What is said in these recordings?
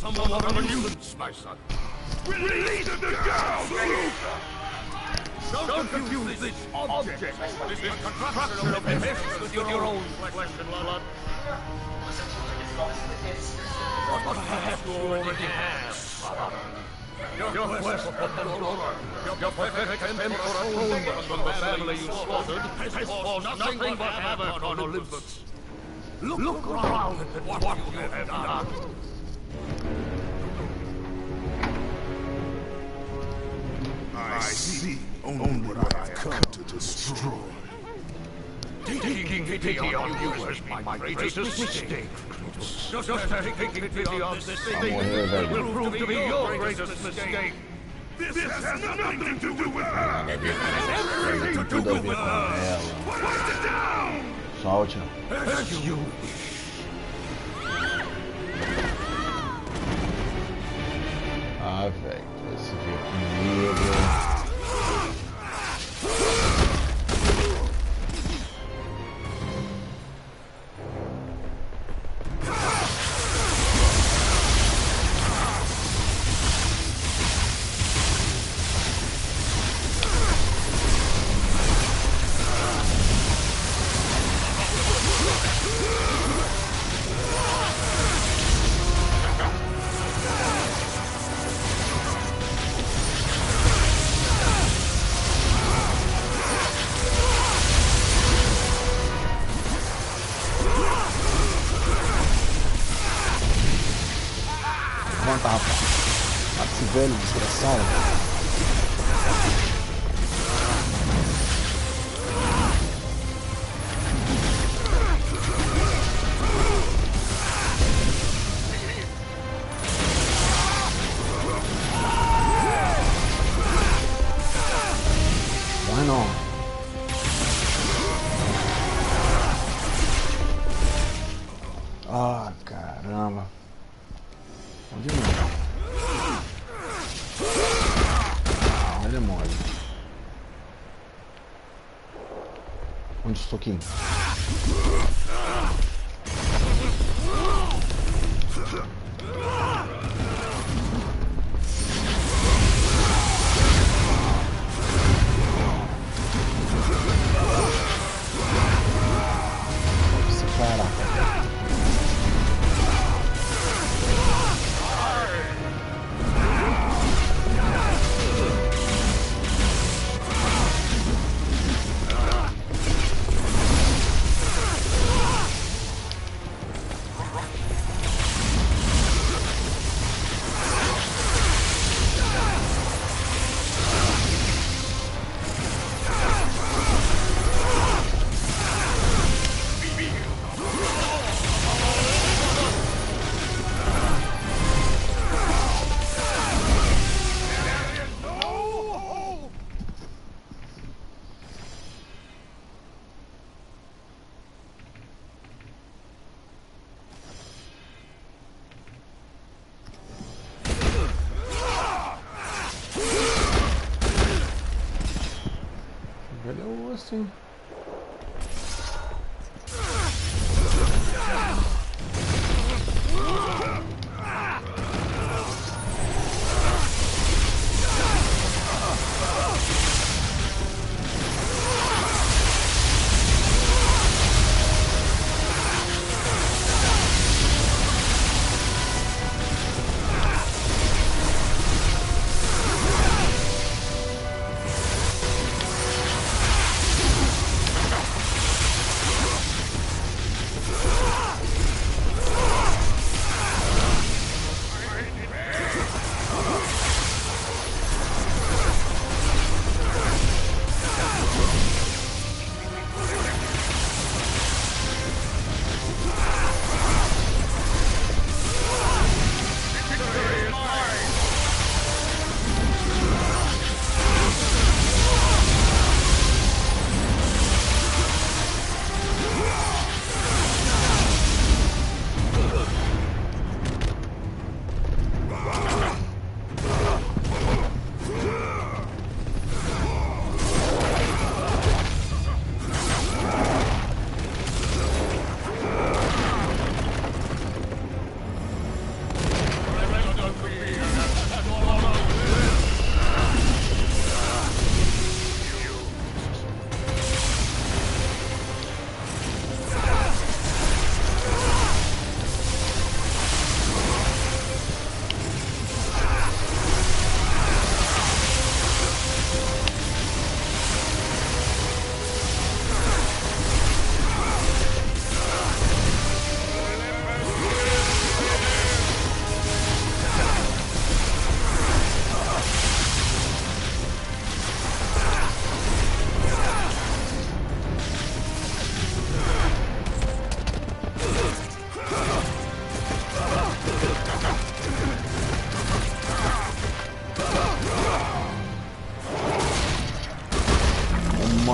Someone of a nuisance, my son. Release the girl! Don't confuse this object. This is construction of flesh with your own flesh and blood. What have you already have? Your quest your perfect temporal atonement from the family you slaughtered has for nothing but havoc on Olympus. Look around at what you have done. I see only what I've come to destroy. Taking pity on you was my greatest mistake. Just taking pity on this thing will prove to be your greatest mistake. This has nothing to do with her! It has everything to do with her! Put it down! Solte. As you Ah, velho, esse veio comigo. Levanta, rapaz. Mata esse velho, desgraçado. Vai não. Ah, caramba. Onde não? Ele é mole. Onde estou aqui? Esse caraca. Velho osso, hein?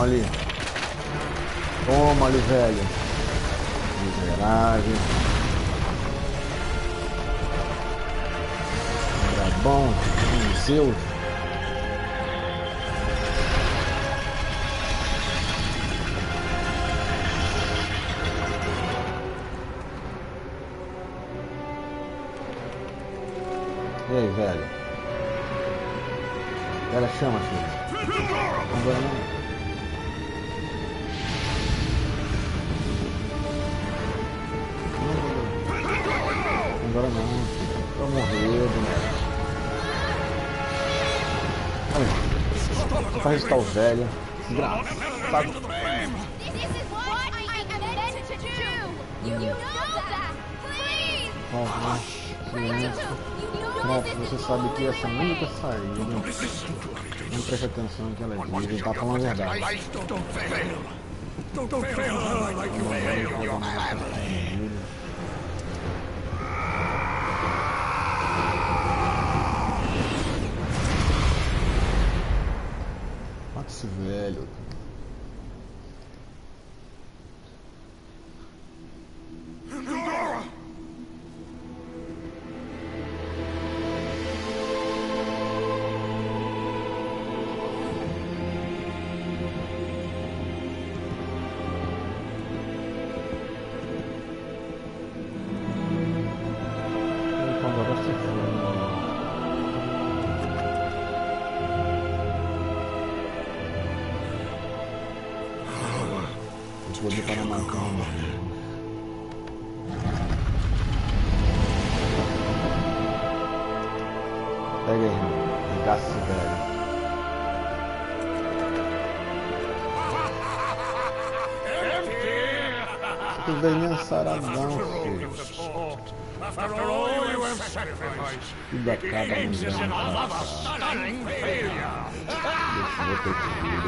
Toma ali. Toma ali, velho. Miserável. Era bom. Zeus. E aí, velho? Ela chama, filho. Agora não. Agora não, filho. Tô morrendo, né? Olha. Pra restar o velho. Desgraçado. Silêncio. Você sabe que essa é a única saída. Não preste atenção no que ela diz, ele tá falando a verdade. Mata esse velho. Vou botar na macamba. Pega aí, irmão. Regaça esse velho. Que velhinho saradão, filho. Tudo acaba no dano. Deixa eu ter que ir.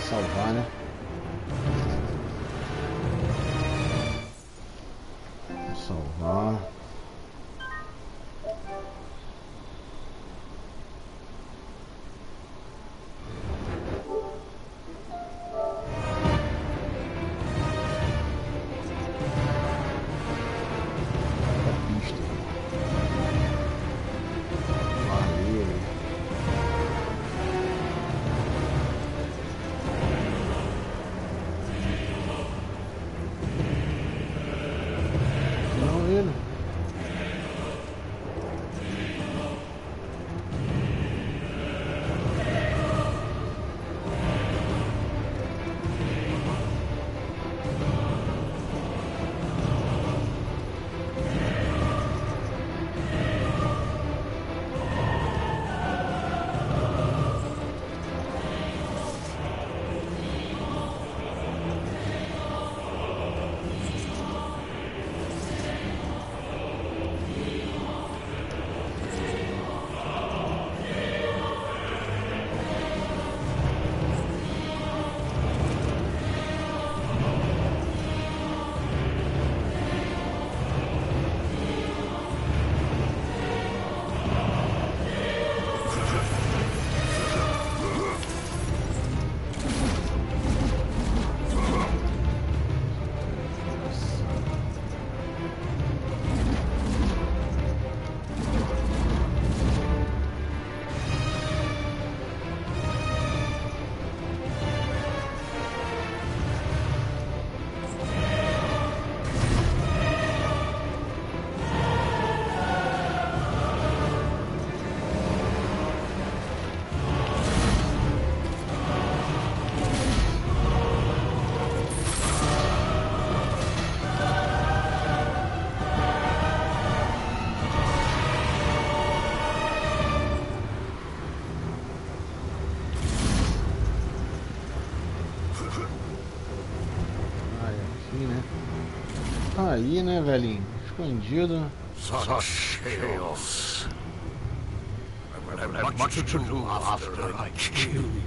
Salvar, né? Vou salvar. Tá aí, né, velhinho? Escondido. Such chaos. I will have much to do after I kill you.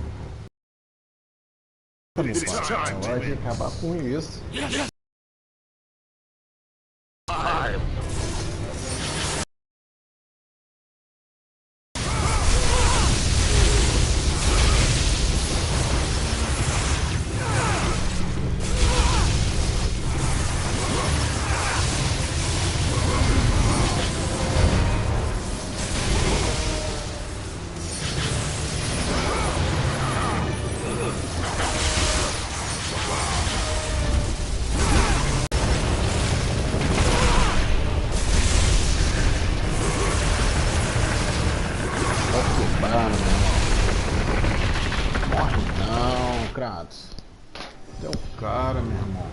Agora de acabar com isso. Morre não, Kratos. É o cara, meu irmão.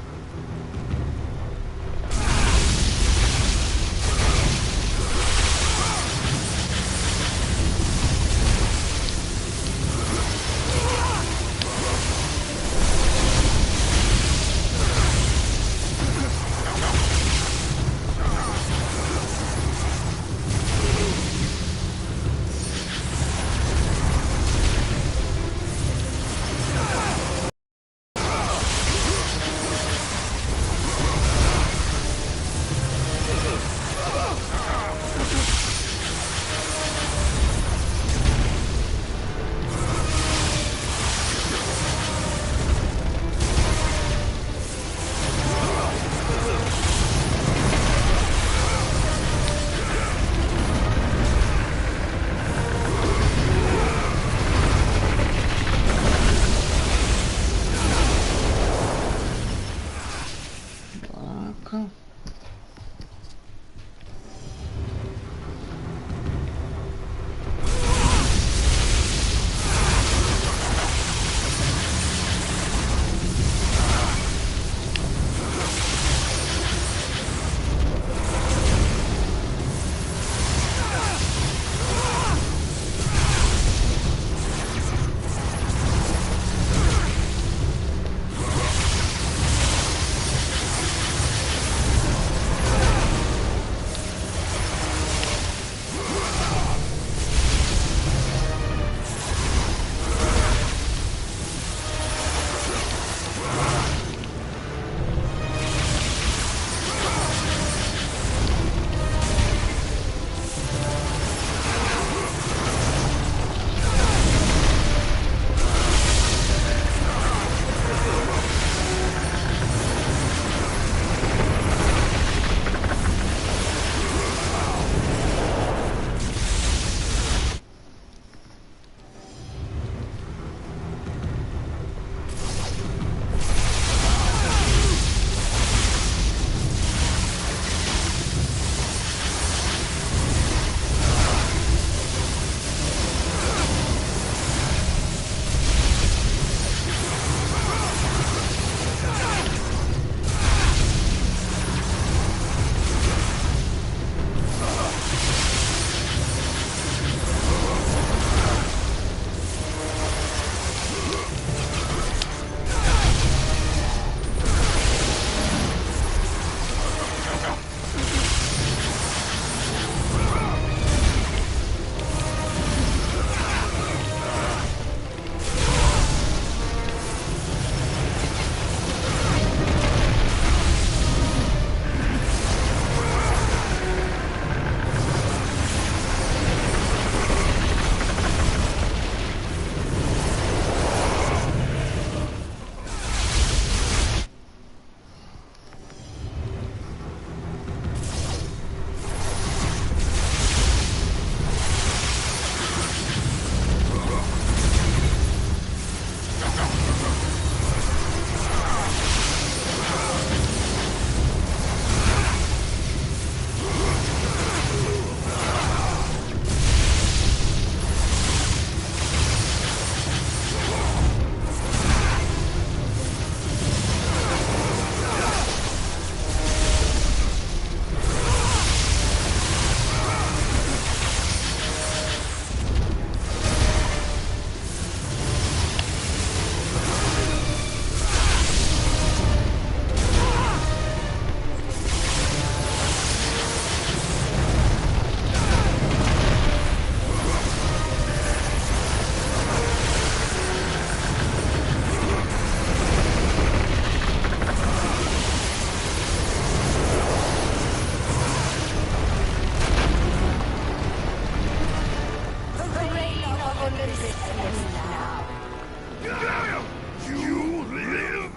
You live?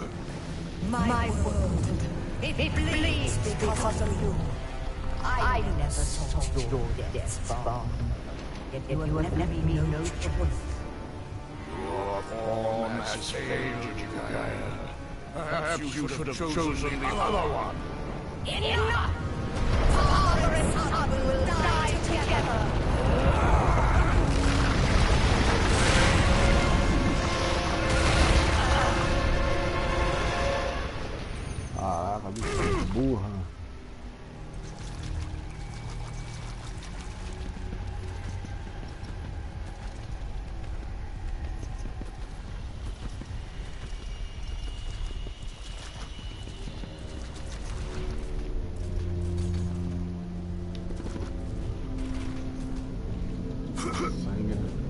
My world, it bleeds because of you. I never saw your death bomb. Yet you have left me no choice. Your form has failed you, Gaia. Perhaps you should have chosen the other one. Enough! Father and son will die together. Caraca, bicho burra. Sangue, né?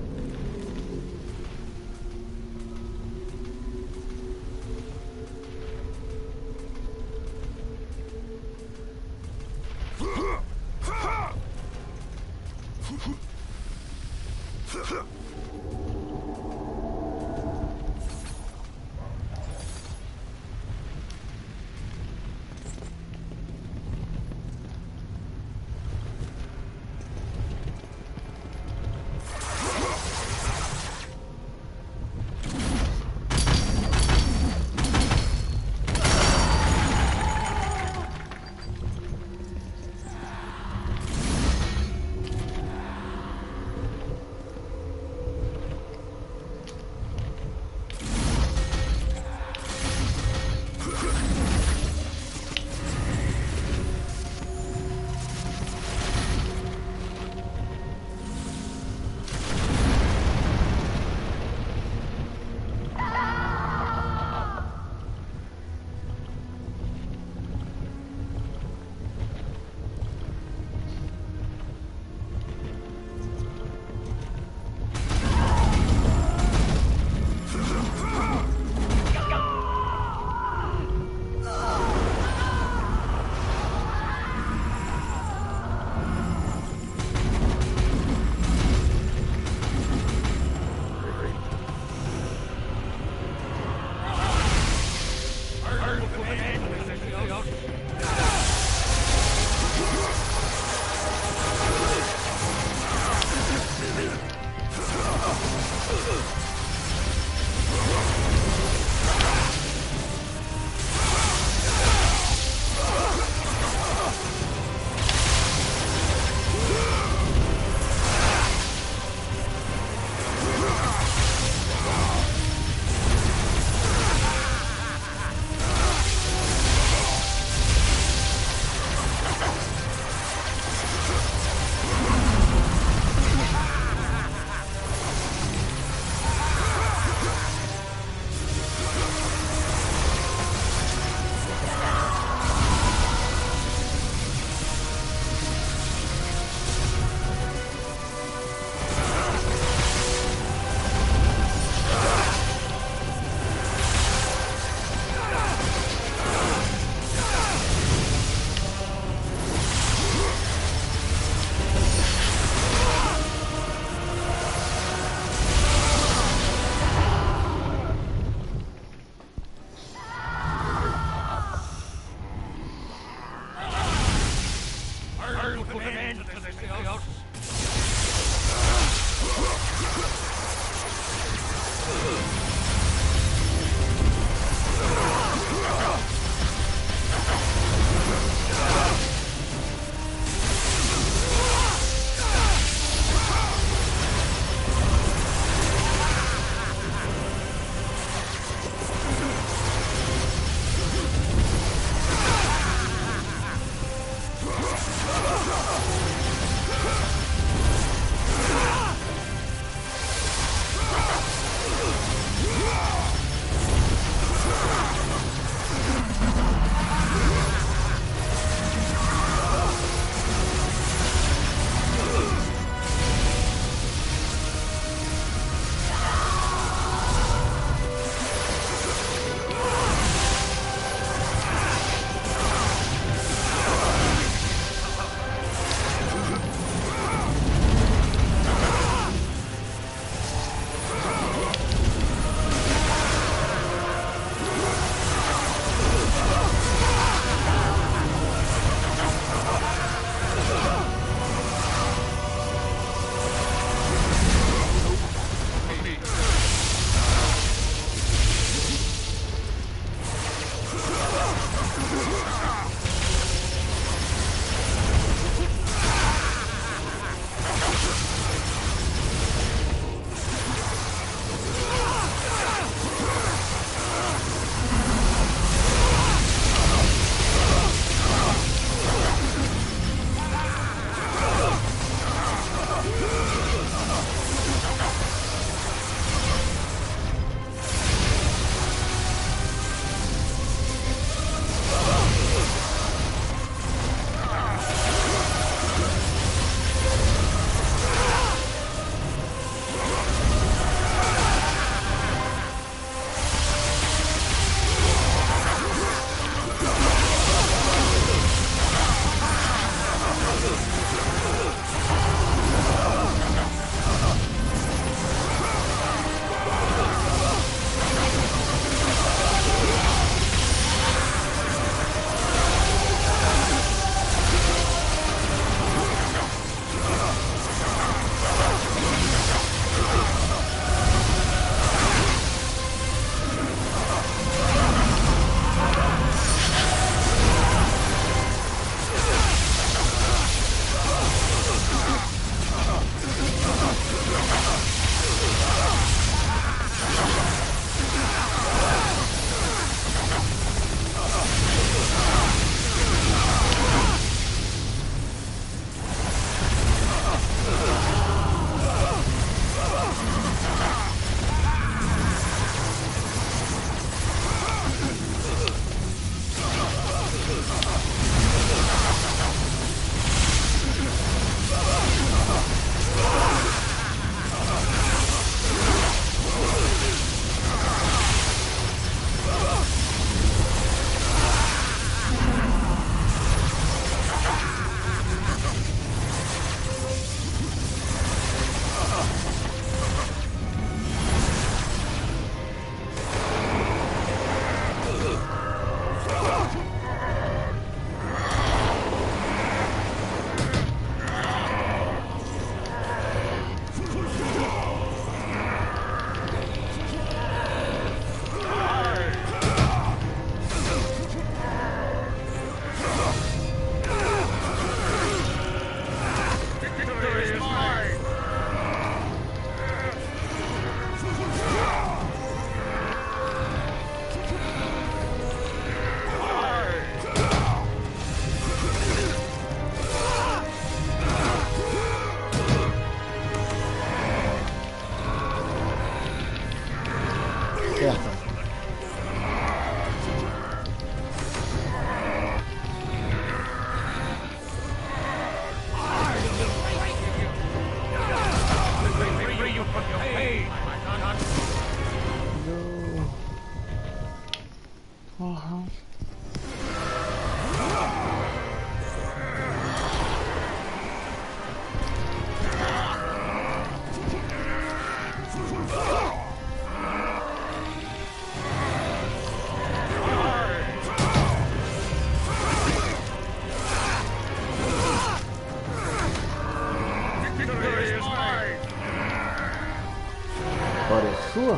Sua?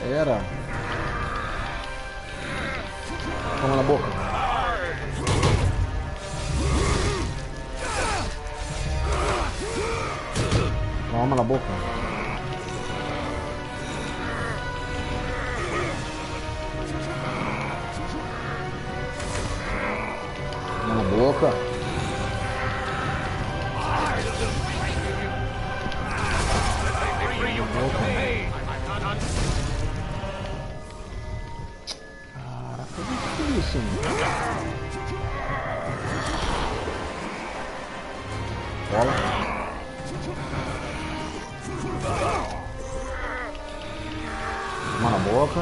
Era. Toma na boca. Toma na boca. Toma na boca. Caraca, que isso, mano? Bola. Toma na boca.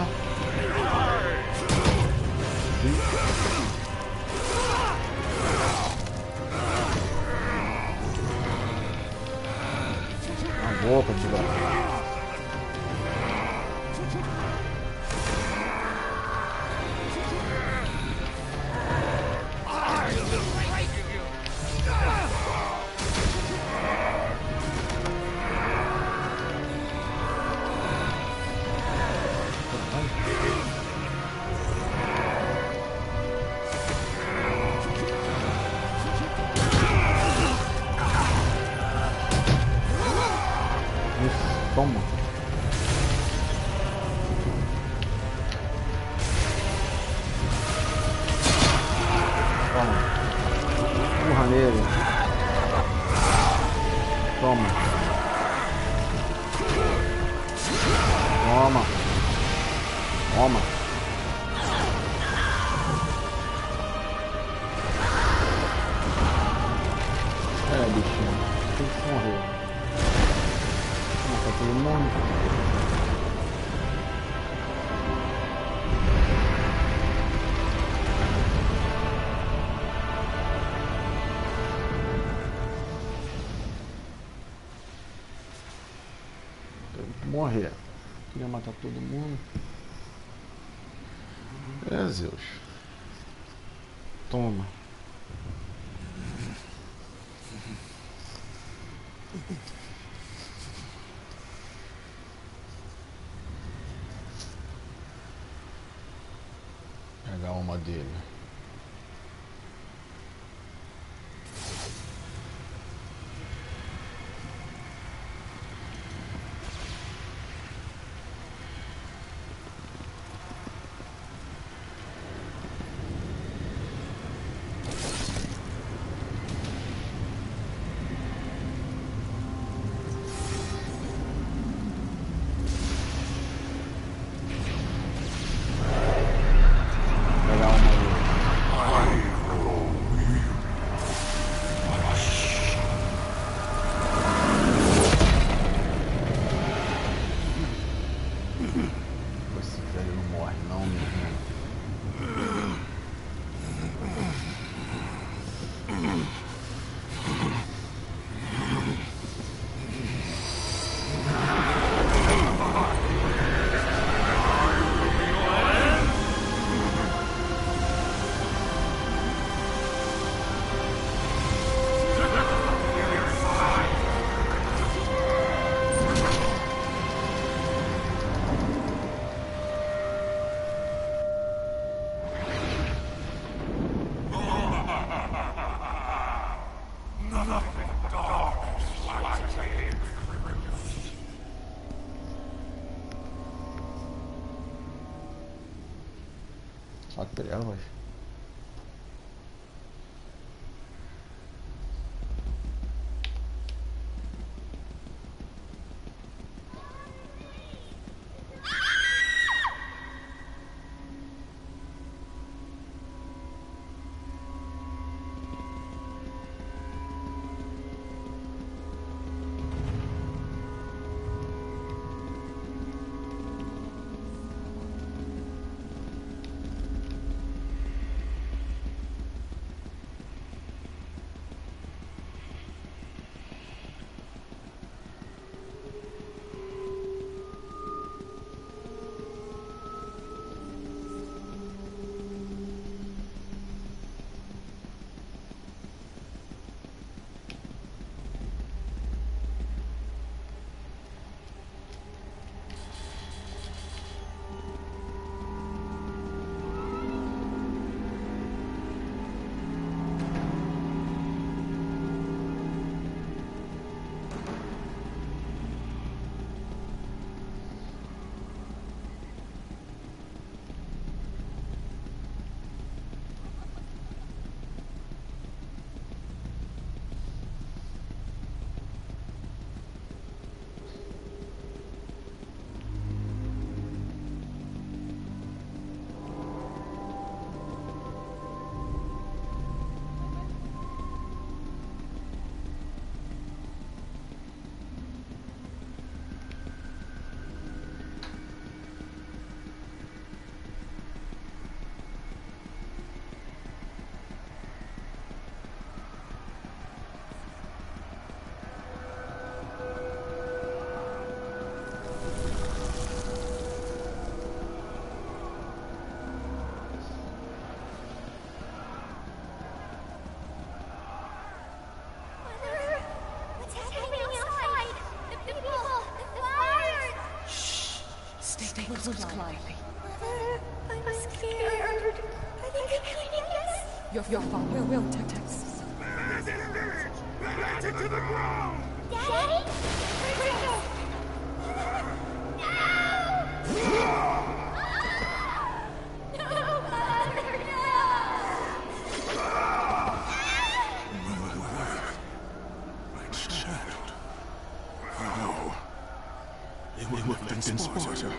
Na boca, tira. Toma. Toma. Empurra nele. Toma. Toma. Toma. Bichinho. Tem que morrer. Tá todo mundo. Tem que morrer. Queria matar todo mundo. É, Zeus. Toma. Pegar uma dele. Esse velho não morre não, meu irmão. Só trevas. staples climbing. I'm scared. I think yes. Your father will protect us. Relax it to the ground! Daddy? Kratos! My child. How? It would have been Sparta.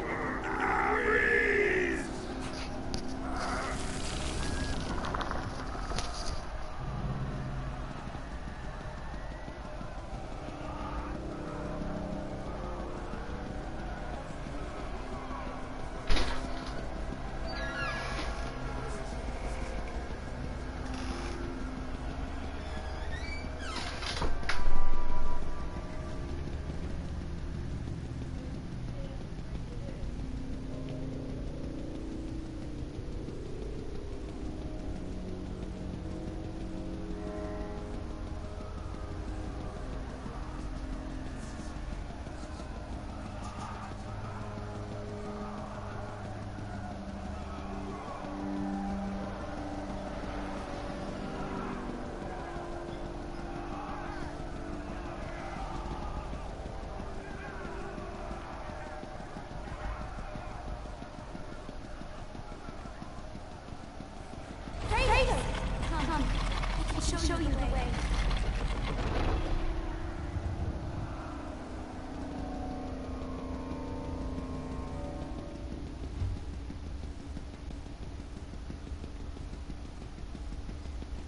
Show you the way.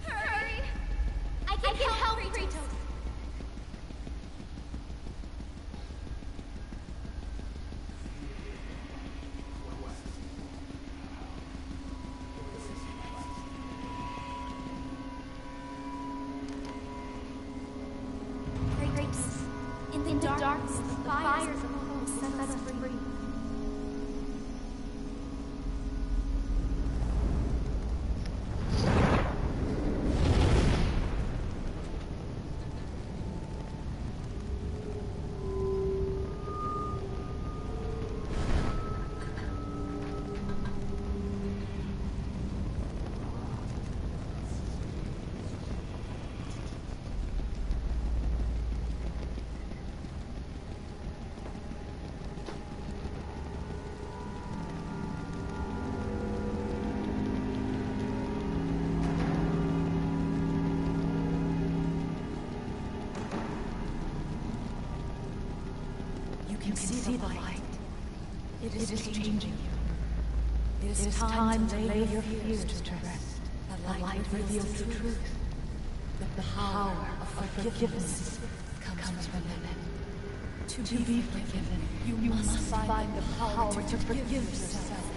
Hurry! I can help Kratos. In the darkness, the fires of home set us free. You can see the light. It is changing you. It is time to lay your fears to rest. The light reveals the truth. The power of forgiveness comes from it. To be forgiven, you must find the power to forgive yourself.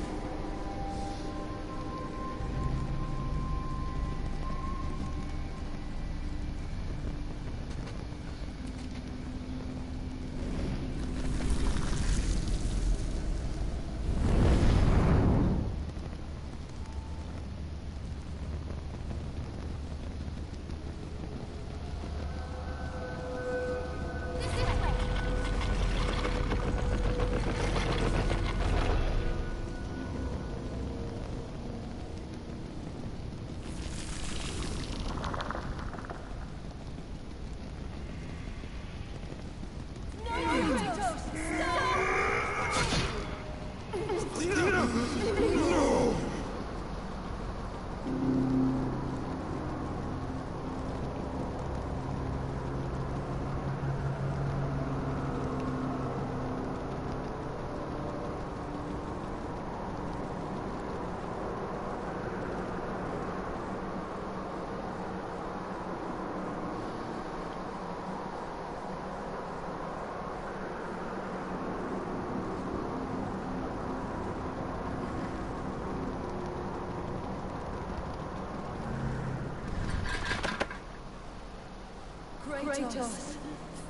Kratos,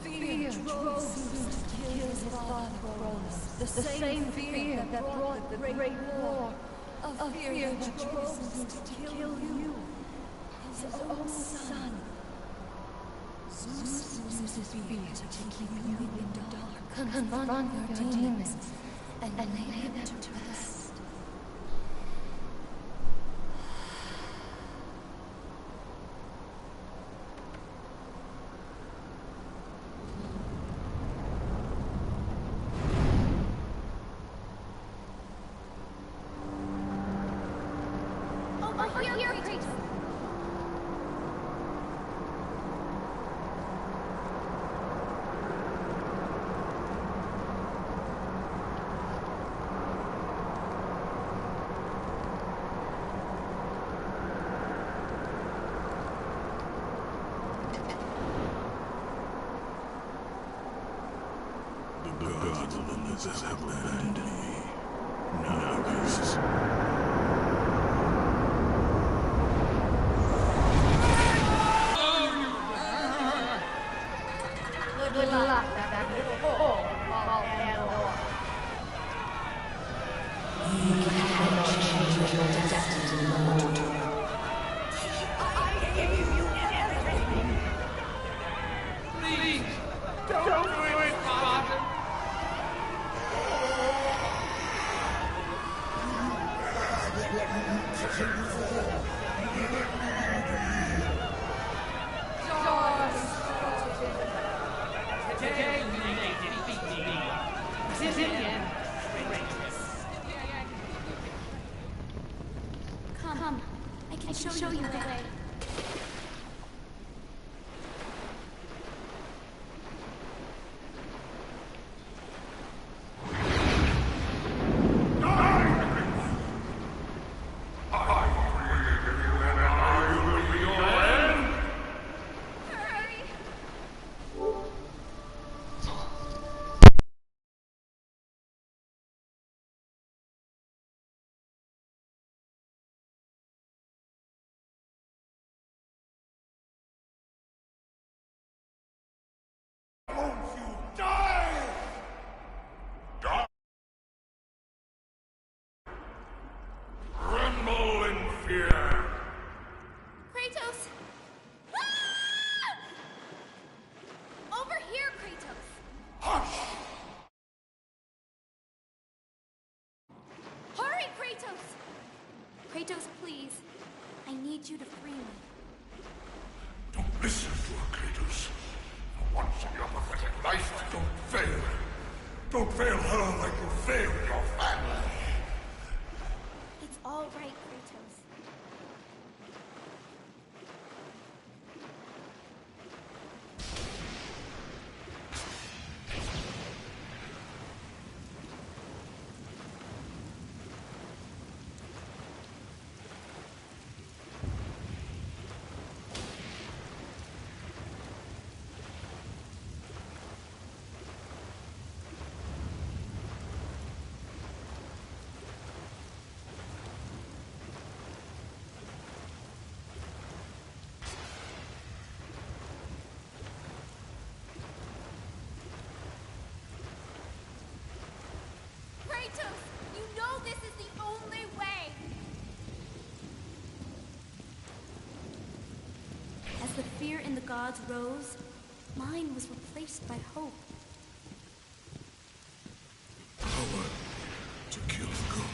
fear drove Zeus to kill his father Cronus. The same fear that brought the great war. A fear that drove Zeus to kill you, his own son. Zeus uses fear to keep you in the dark. Confront your demons and lay him to rest. Over here, Kratos! The gods have abandoned me. Now this. Good luck, that little hole called Pandora. You cannot change your destiny, mortal. I gave you everything. Please, don't do it, Father. Come, I can show you the way. Tremble in fear. Kratos! Ah! Over here, Kratos! Hush! Hurry, Kratos! Kratos, please. I need you to free me. Don't listen to her, Kratos. For once in your pathetic life, don't fail. Don't fail her like you failed your family. It's all right, Kratos. Kratos, you know this is the only way! As the fear in the gods rose, mine was replaced by hope. Power to kill God.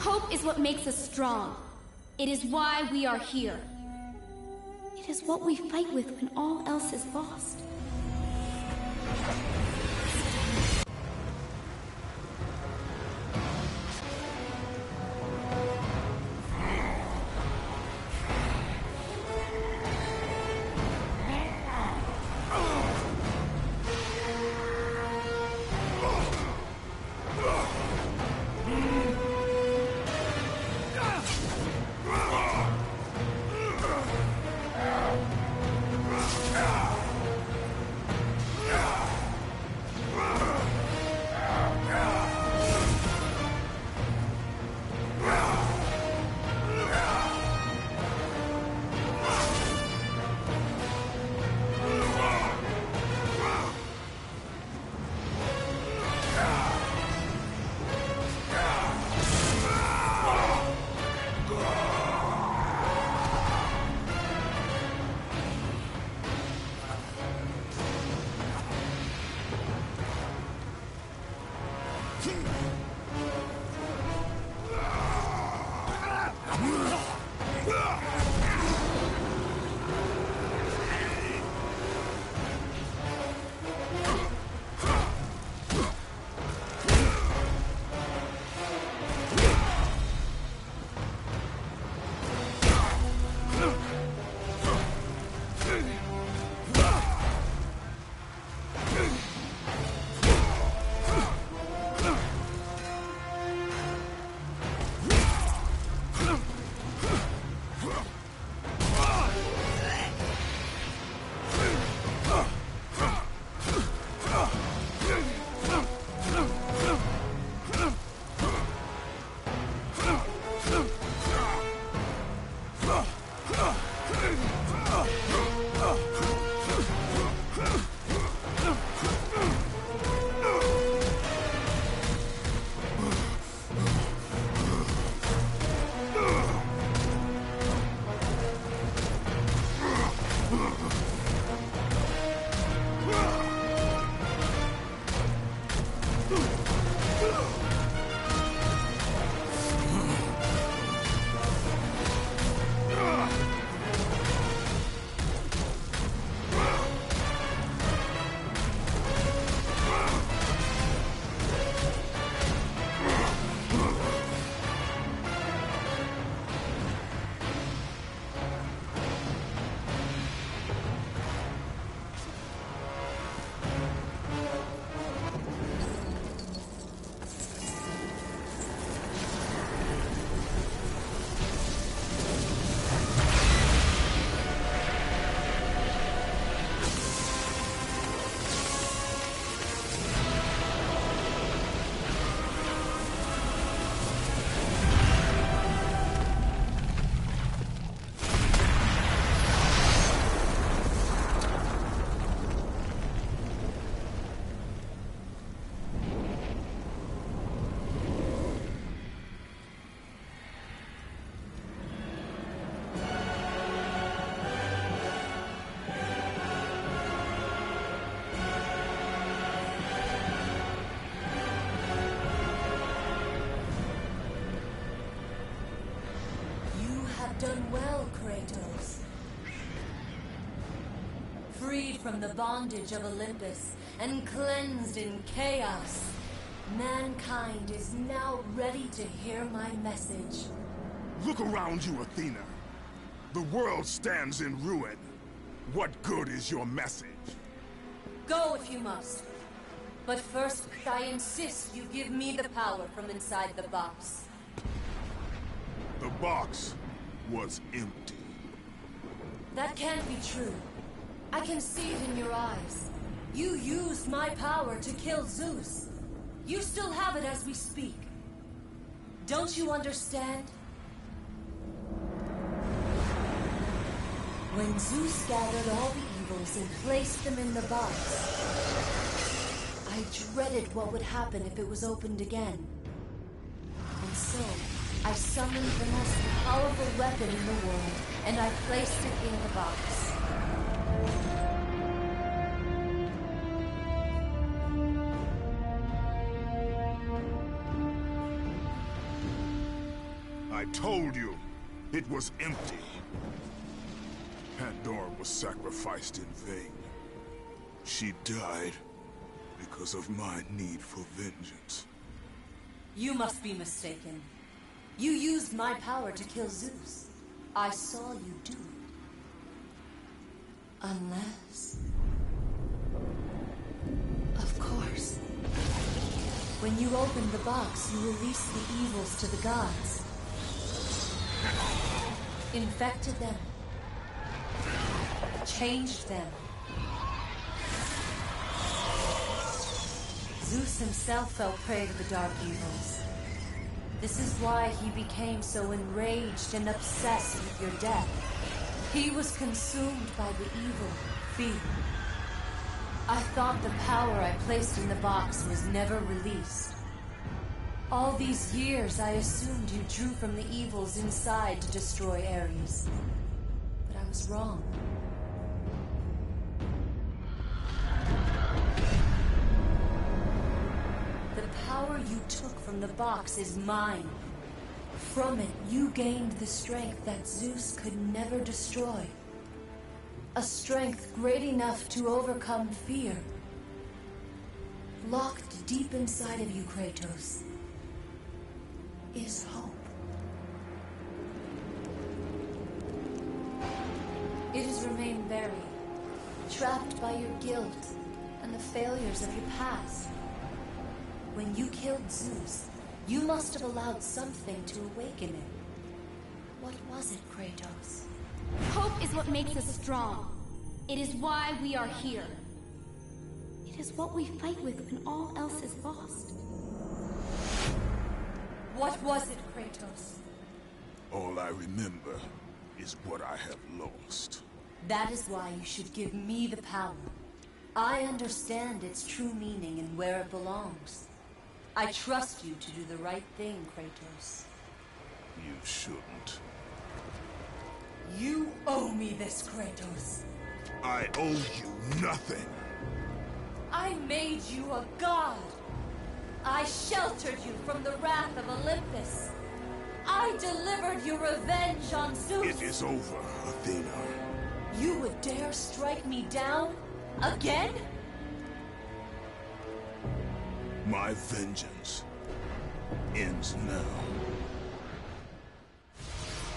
Hope is what makes us strong. It is why we are here. It is what we fight with when all else is lost. Done well, Kratos. Freed from the bondage of Olympus and cleansed in chaos, mankind is now ready to hear my message. Look around you, Athena. The world stands in ruin. What good is your message? Go if you must. But first, I insist you give me the power from inside the box. The box was empty. That can't be true. I can see it in your eyes. You used my power to kill Zeus. You still have it as we speak. Don't you understand? When Zeus gathered all the evils and placed them in the box, I dreaded what would happen if it was opened again. And so, I summoned the most powerful weapon in the world, and I placed it in the box. I told you, it was empty. Pandora was sacrificed in vain. She died because of my need for vengeance. You must be mistaken. You used my power to kill Zeus. I saw you do it. Unless... Of course. When you opened the box, you released the evils to the gods. Infected them. Changed them. Zeus himself fell prey to the dark evils. This is why he became so enraged and obsessed with your death. He was consumed by the evil, fear. I thought the power I placed in the box was never released. All these years I assumed you drew from the evils inside to destroy Ares. But I was wrong. The power you took from the box is mine. From it, you gained the strength that Zeus could never destroy. A strength great enough to overcome fear. Locked deep inside of you, Kratos, is hope. It has remained buried, trapped by your guilt and the failures of your past. When you killed Zeus, you must have allowed something to awaken it. What was it, Kratos? Hope is what makes us strong. It is why we are here. It is what we fight with when all else is lost. What was it, Kratos? All I remember is what I have lost. That is why you should give me the power. I understand its true meaning and where it belongs. I trust you to do the right thing, Kratos. You shouldn't. You owe me this, Kratos. I owe you nothing. I made you a god. I sheltered you from the wrath of Olympus. I delivered you revenge on Zeus. It is over, Athena. You would dare strike me down? Again? My vengeance ends now.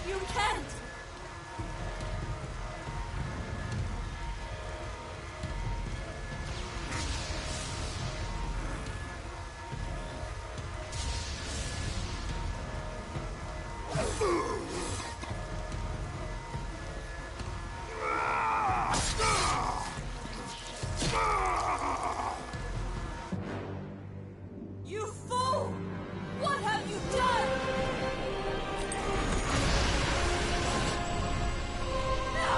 You can't! You fool! What have you done? No!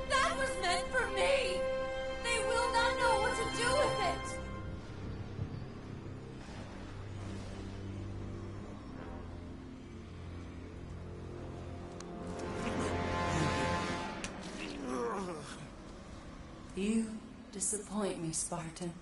That was meant for me! They will not know what to do with it! You disappoint me, Spartan.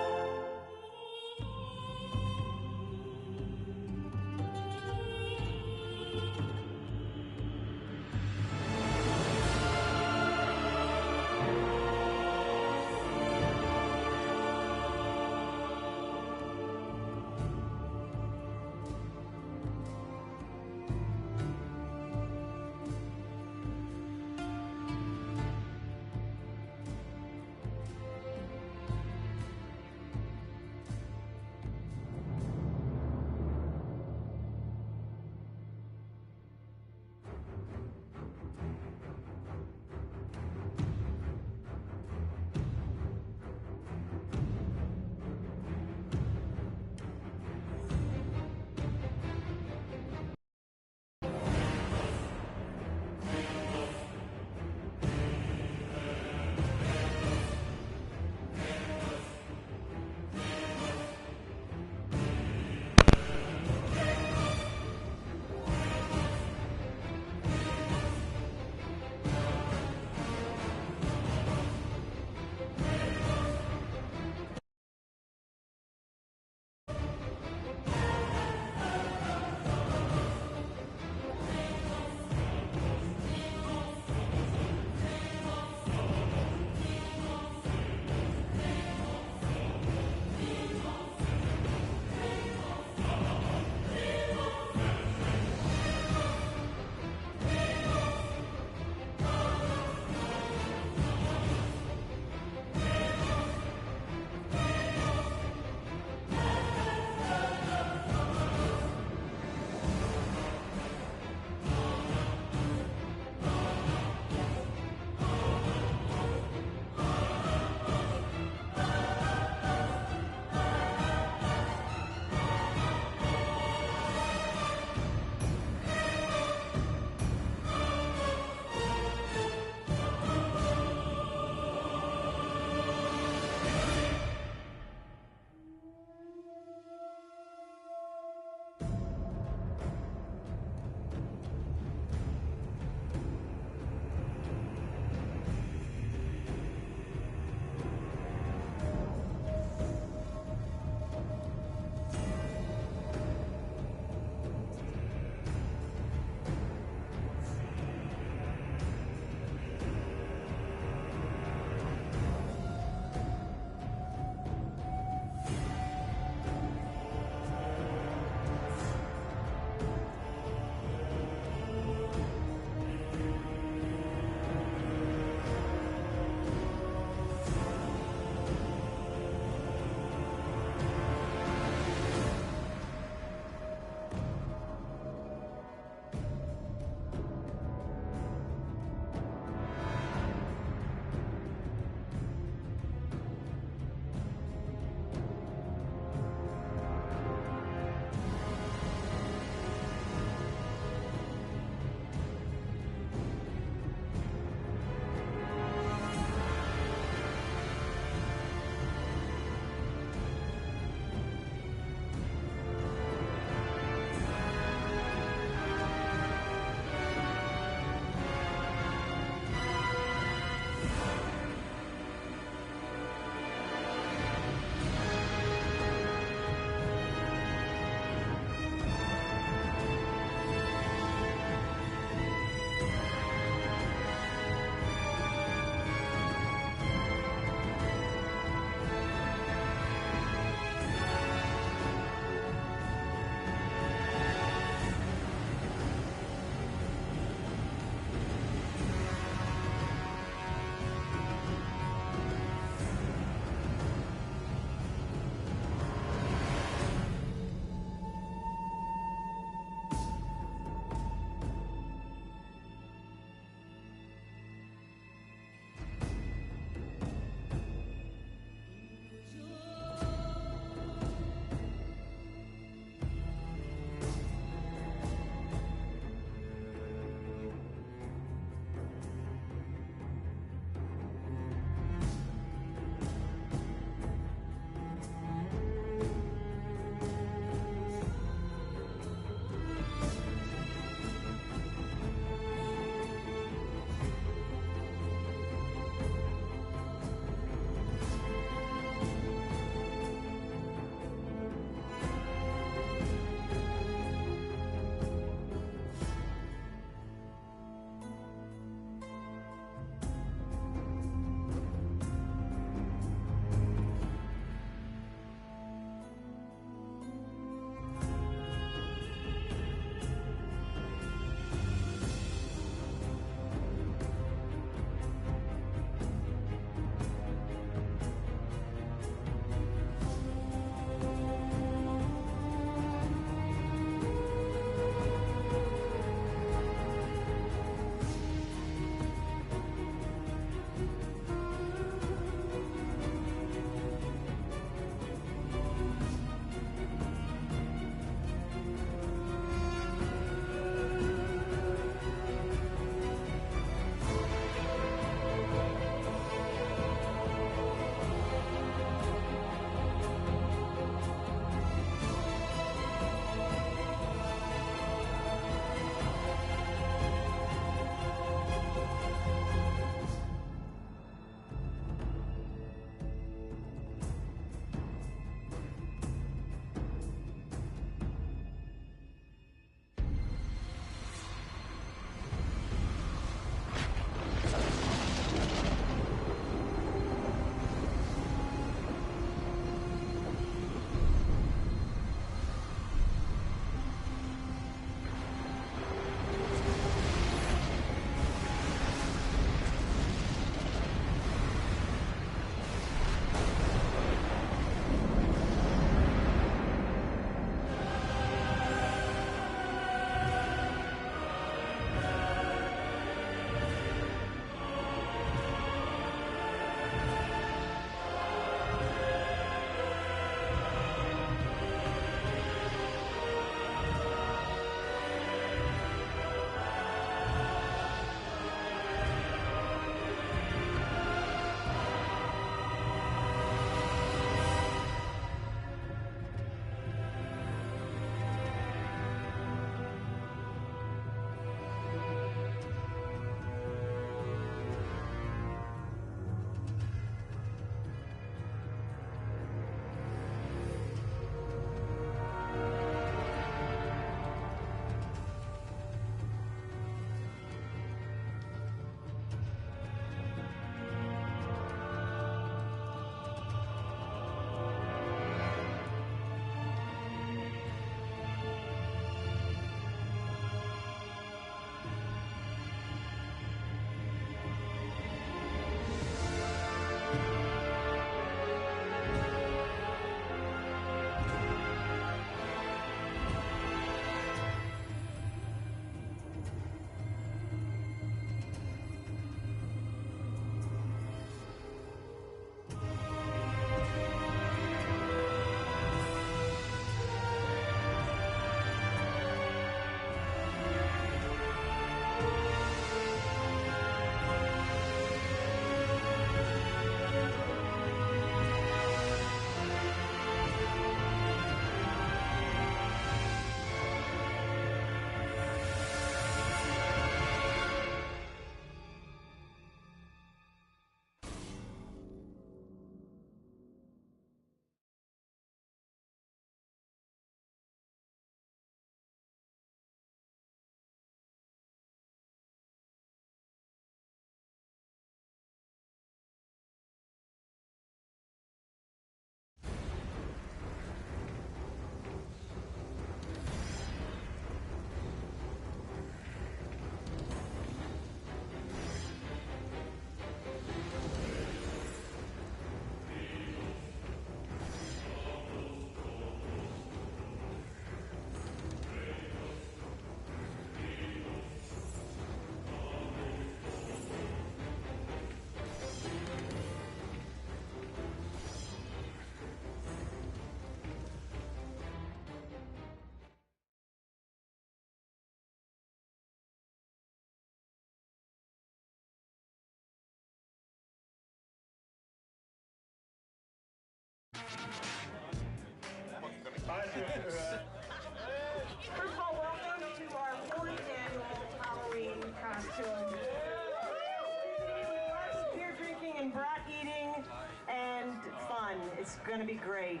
going to be great.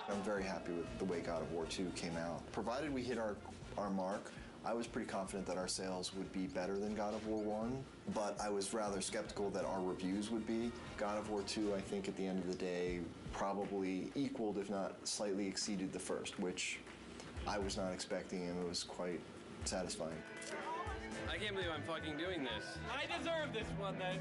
I'm very happy with the way God of War 2 came out. Provided we hit our mark, I was pretty confident that our sales would be better than God of War 1, but I was rather skeptical that our reviews would be. God of War 2, I think at the end of the day, probably equaled, if not slightly exceeded the first, which I was not expecting, and it was quite satisfying. I can't believe I'm fucking doing this. I deserve this one, then.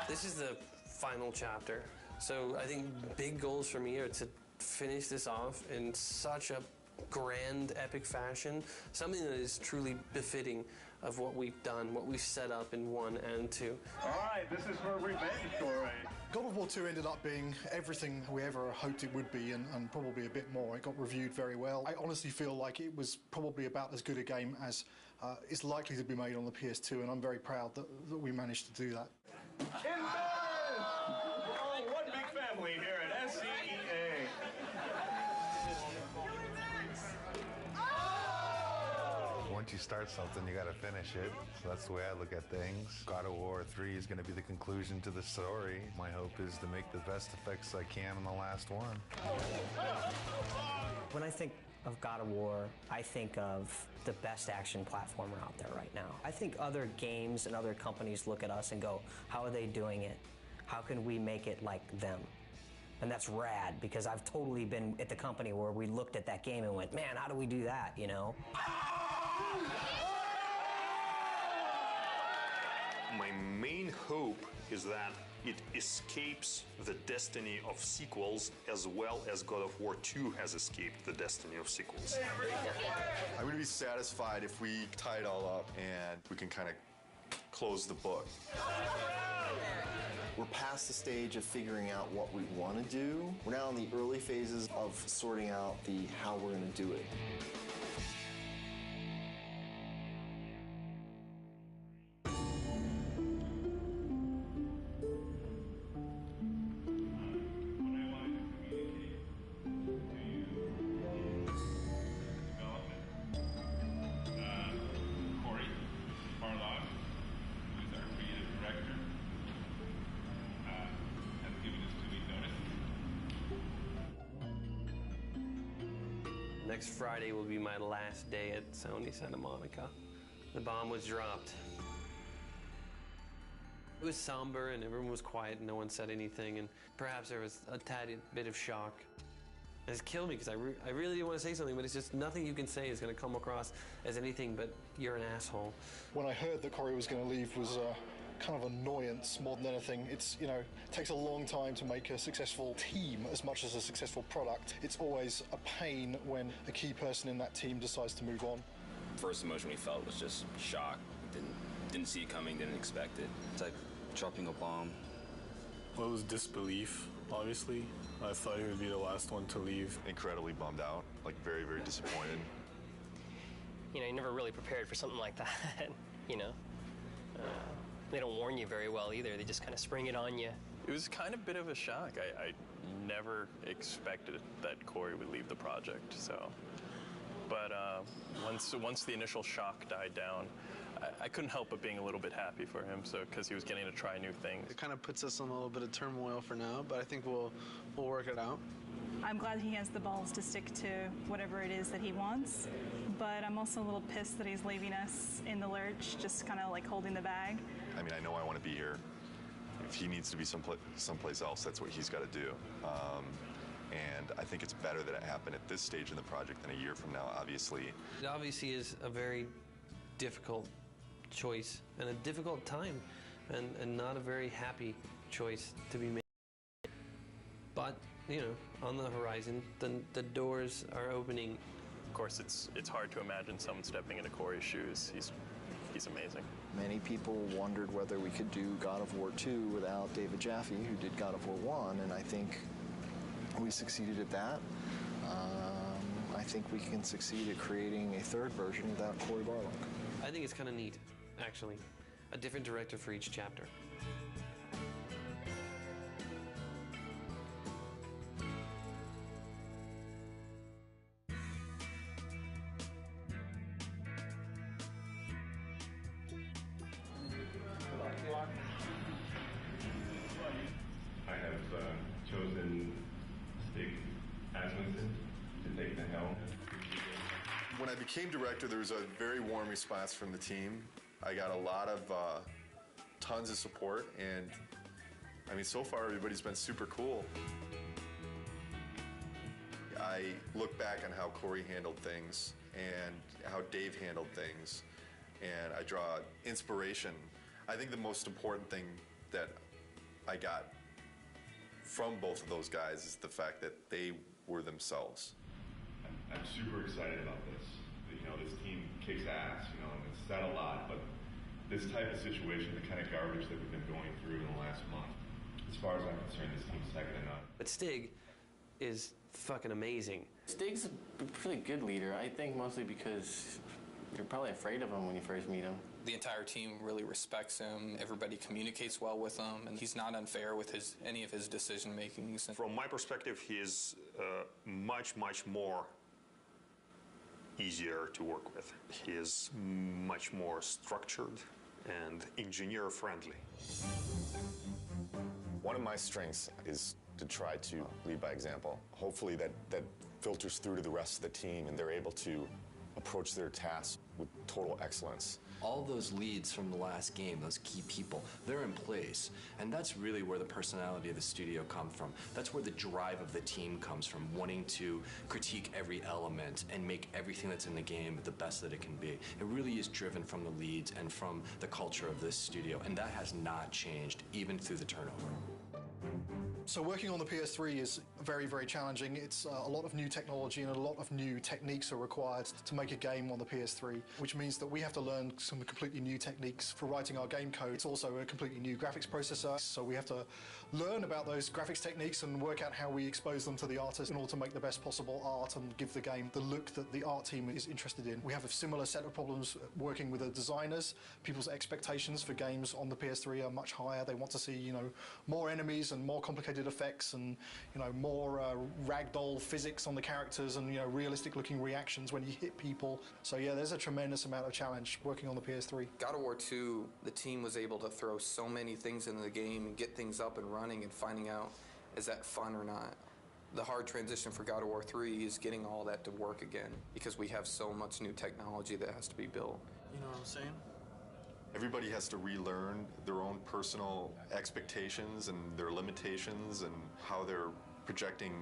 This is the final chapter. So I think big goals for me are to finish this off in such a grand, epic fashion, something that is truly befitting of what we've done, what we've set up in 1 and 2. All right, this is for revenge story. God of War 2 ended up being everything we ever hoped it would be, and probably a bit more. It got reviewed very well. I honestly feel like it was probably about as good a game as is likely to be made on the PS2, and I'm very proud that we managed to do that. Oh, one big family here at SCEA. Once you start something, you got to finish it. So that's the way I look at things. God of War 3 is going to be the conclusion to the story. My hope is to make the best effects I can on the last one. When I think of God of War, I think of the best action platformer out there right now. I think other games and other companies look at us and go, how are they doing it? How can we make it like them? And that's rad, because I've totally been at the company where we looked at that game and went, man, how do we do that, you know? My main hope is that it escapes the destiny of sequels as well as God of War 2 has escaped the destiny of sequels. I'm going to be satisfied if we tie it all up and we can kind of close the book. We're past the stage of figuring out what we want to do. We're now in the early phases of sorting out the how we're going to do it. Next Friday will be my last day at Sony Santa Monica. The bomb was dropped. It was somber and everyone was quiet and no one said anything, and perhaps there was a tad bit of shock. It's killed me because I really didn't want to say something, but it's just nothing you can say is going to come across as anything but you're an asshole. When I heard that Corey was going to leave was kind of annoyance more than anything. It's, you know, it takes a long time to make a successful team as much as a successful product. It's always a pain when a key person in that team decides to move on. First emotion we felt was just shock. Didn't see it coming, didn't expect it. It's like dropping a bomb. Well, it was disbelief, obviously. I thought he would be the last one to leave. Incredibly bummed out, like very, very disappointed. You know, you're never really prepared for something like that, you know. They don't warn you very well either. They just kind of spring it on you. It was kind of a bit of a shock. I never expected that Corey would leave the project, so. But once the initial shock died down, I couldn't help but being a little bit happy for him, so because he was getting to try new things. It kind of puts us in a little bit of turmoil for now, but I think we'll work it out. I'm glad he has the balls to stick to whatever it is that he wants, but I'm also a little pissed that he's leaving us in the lurch, just kind of like holding the bag. I mean, I know I want to be here. If he needs to be someplace else, that's what he's got to do. And I think it's better that it happened at this stage in the project than a year from now, obviously. It obviously is a very difficult choice and a difficult time and not a very happy choice to be made. But, you know, on the horizon, the doors are opening. Of course, it's hard to imagine someone stepping into Corey's shoes. He's amazing. Many people wondered whether we could do God of War 2 without David Jaffe, who did God of War 1, and I think we succeeded at that. I think we can succeed at creating a third version without Cory Barlog. I think it's kind of neat, actually. A different director for each chapter. I became director, there was a very warm response from the team. I got a lot of tons of support, and I mean, so far everybody's been super cool. I look back on how Corey handled things and how Dave handled things, and I draw inspiration. I think the most important thing that I got from both of those guys is the fact that they were themselves. I'm super excited about this. You know, this team kicks ass, you know, and it's said a lot, but this type of situation, the kind of garbage that we've been going through in the last month, as far as I'm concerned, this team's second to none. But Stig is fucking amazing. Stig's a pretty good leader, I think mostly because you're probably afraid of him when you first meet him. The entire team really respects him. Everybody communicates well with him, and he's not unfair with any of his decision makings. From my perspective, he is much more easier to work with. He is much more structured and engineer friendly. One of my strengths is to try to lead by example. Hopefully that filters through to the rest of the team and they're able to approach their tasks with total excellence. All those leads from the last game, those key people, they're in place. And that's really where the personality of the studio comes from. That's where the drive of the team comes from, wanting to critique every element and make everything that's in the game the best that it can be. It really is driven from the leads and from the culture of this studio, and that has not changed, even through the turnover. So working on the PS3 is very, very challenging. It's a lot of new technology and a lot of new techniques are required to make a game on the PS3, which means that we have to learn some completely new techniques for writing our game code. It's also a completely new graphics processor, so we have to learn about those graphics techniques and work out how we expose them to the artist in order to make the best possible art and give the game the look that the art team is interested in. We have a similar set of problems working with the designers. People's expectations for games on the PS3 are much higher. They want to see, you know, more enemies and more complicated effects and, you know, more ragdoll physics on the characters and, you know, realistic looking reactions when you hit people. So yeah, there's a tremendous amount of challenge working on the PS3. God of War 2, the team was able to throw so many things into the game and get things up and running and finding out, is that fun or not? The hard transition for God of War 3 is getting all that to work again because we have so much new technology that has to be built. You know what I'm saying? Everybody has to relearn their own personal expectations and their limitations and how they're projecting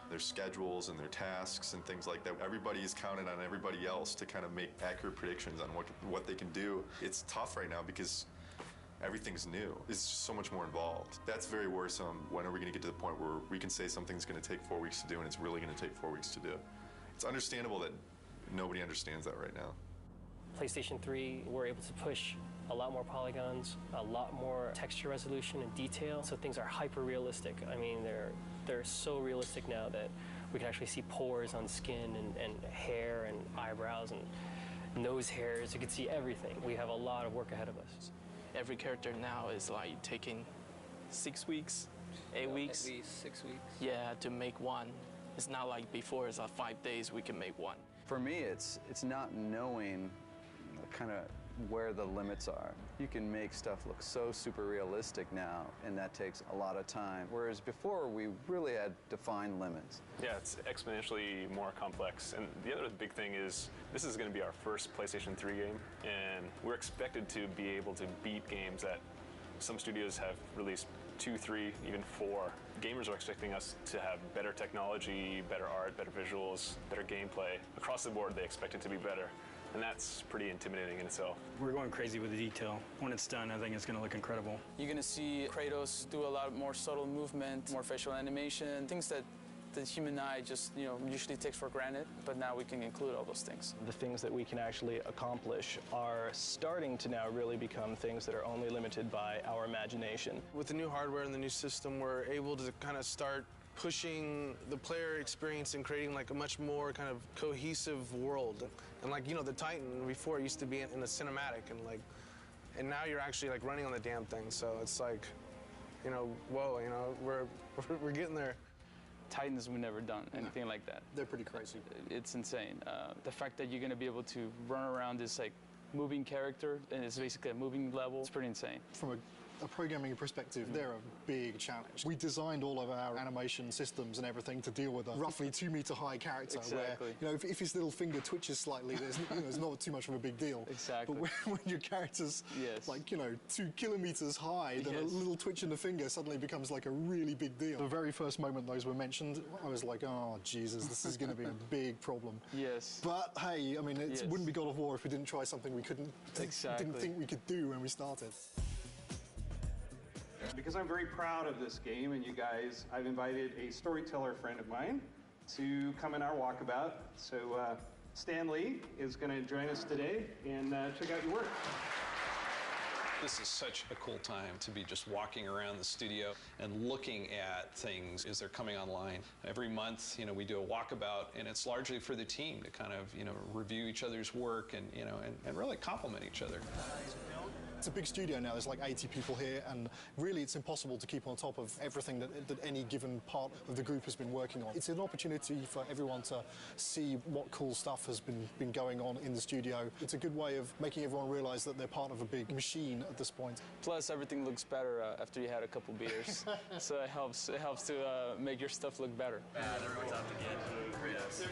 their schedules and their tasks and things like that. Everybody is counted on everybody else to kind of make accurate predictions on what they can do. It's tough right now because everything's new. It's just so much more involved. That's very worrisome. When are we going to get to the point where we can say something's going to take 4 weeks to do and it's really going to take 4 weeks to do? It's understandable that nobody understands that right now. PlayStation 3, we're able to push a lot more polygons, a lot more texture resolution and detail, so things are hyper realistic. I mean, they're so realistic now that we can actually see pores on skin and hair and eyebrows and nose hairs. You can see everything. We have a lot of work ahead of us. Every character now is like taking 6 weeks, 8 weeks. At least 6 weeks. Yeah, to make one. It's not like before, it's like 5 days we can make one. For me, it's not knowing kind of where the limits are. You can make stuff look so super realistic now, and that takes a lot of time. Whereas before, we really had defined limits. Yeah, it's exponentially more complex. And the other big thing is, this is going to be our first PlayStation 3 game, and we're expected to be able to beat games that some studios have released 2, 3, even 4. Gamers are expecting us to have better technology, better art, better visuals, better gameplay. Across the board, they expect it to be better. And that's pretty intimidating in itself. We're going crazy with the detail. When it's done, I think it's going to look incredible. You're going to see Kratos do a lot more subtle movement, more facial animation, things that the human eye just, usually takes for granted, but now we can include all those things. The things that we can actually accomplish are starting to now really become things that are only limited by our imagination. With the new hardware and the new system, we're able to kind of start pushing the player experience and creating like a much more kind of cohesive world. And like, the Titan before used to be in a cinematic and now you're actually like running on the damn thing. So it's like, whoa, we're getting there. Titans, we've never done anything like that. They're pretty crazy. It's insane. The fact that you're going to be able to run around this like moving character and it's basically a moving level, it's pretty insane. From a a programming perspective, they're a big challenge. We designed all of our animation systems and everything to deal with a roughly 2 meter high character where, you know, if his little finger twitches slightly, there's not too much of a big deal. Exactly. But when your character's like, you know, 2 kilometers high, then a little twitch in the finger suddenly becomes like a really big deal. The very first moment those were mentioned, I was like, oh, Jesus, this is going to be a big problem. Yes. But hey, I mean, it wouldn't be God of War if we didn't try something we didn't think we could do when we started. Because I'm very proud of this game and you guys, I've invited a storyteller friend of mine to come in our walkabout. So Stan Lee is going to join us today and check out your work. This is such a cool time to be just walking around the studio and looking at things as they're coming online. Every month, you know, we do a walkabout, and it's largely for the team to kind of, you know, review each other's work and, you know, and really compliment each other. It's a big studio now, there's like 80 people here, and really it's impossible to keep on top of everything that any given part of the group has been working on. It's an opportunity for everyone to see what cool stuff has been going on in the studio. It's a good way of making everyone realize that they're part of a big machine at this point. Plus, everything looks better after you had a couple beers. So it helps to make your stuff look better. Everyone's out to get Kratos.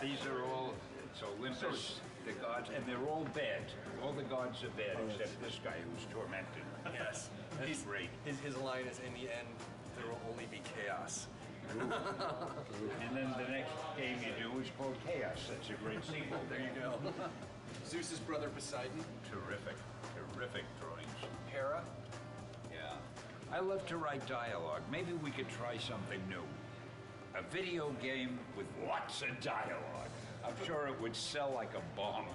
These are all, it's Olympus, the gods, and they're all bad. All the gods are bad, except this guy who's tormented. Yes. That's great. His line is, in the end, there will only be chaos. And then the next game you do is called Chaos. That's a great sequel. There you go. Zeus's brother Poseidon. Terrific. Terrific drawings. Hera. Yeah. I love to write dialogue. Maybe we could try something new. A video game with lots of dialogue. I'm sure it would sell like a bomb.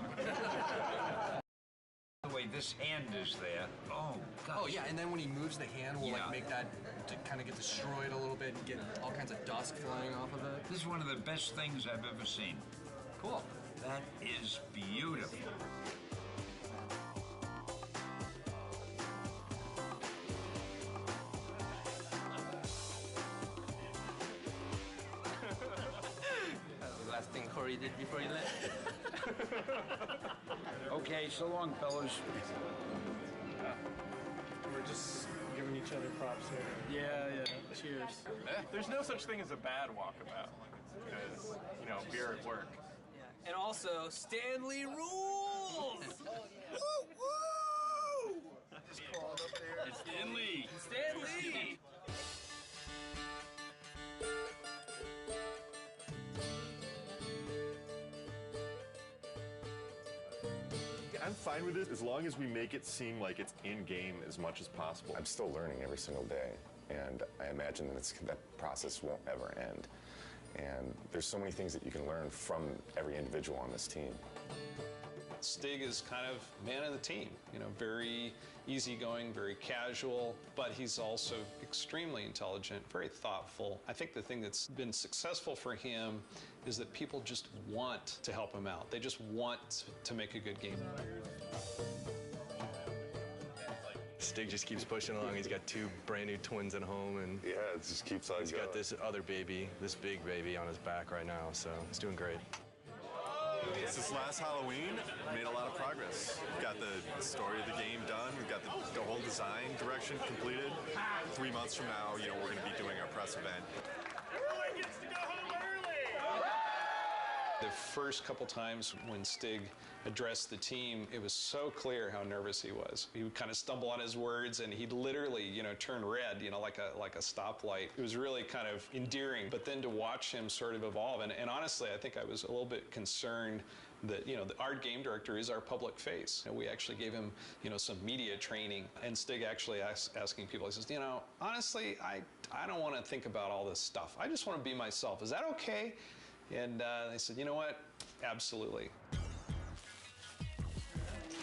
By the way, this hand is there. Oh, God. Oh, yeah, and then when he moves the hand, we'll like make that to kind of get destroyed a little bit and get all kinds of dust flying off of it. This is one of the best things I've ever seen. Cool. That is beautiful. Last thing Corey did before he left. Okay, so long, fellas. We're just giving each other props here. Yeah. Cheers. There's no such thing as a bad walkabout, because, you know, beer at work. And also, Stanley rules! Woo! Just crawled up there. It's Stan Lee. Stan Lee! I'm fine with it as long as we make it seem like it's in-game as much as possible. I'm still learning every single day, and I imagine that process won't ever end. And there's so many things that you can learn from every individual on this team. Stig is kind of man of the team, you know, very easygoing, very casual, but he's also extremely intelligent, very thoughtful. I think the thing that's been successful for him is that people just want to help him out. They just want to make a good game. Stig just keeps pushing along. He's got 2 brand new twins at home, and yeah, it just keeps on He's got this other baby, this big baby on his back right now, so he's doing great. Since last Halloween, we made a lot of progress. We've got the story of the game done. We've got the whole design direction completed. 3 months from now, you know, we're going to be doing our press event. Everyone gets to go home early! The first couple times when Stig addressed the team, it was so clear how nervous he was. He would kind of stumble on his words, and he'd literally, you know, turn red, you know, like a stoplight. It was really kind of endearing. But then to watch him sort of evolve, and honestly, I think I was a little bit concerned that, you know, our game director is our public face. And we actually gave him, you know, some media training, and Stig actually asking people, he says, you know, honestly, I don't want to think about all this stuff. I just want to be myself. Is that okay? And they said, you know what? Absolutely.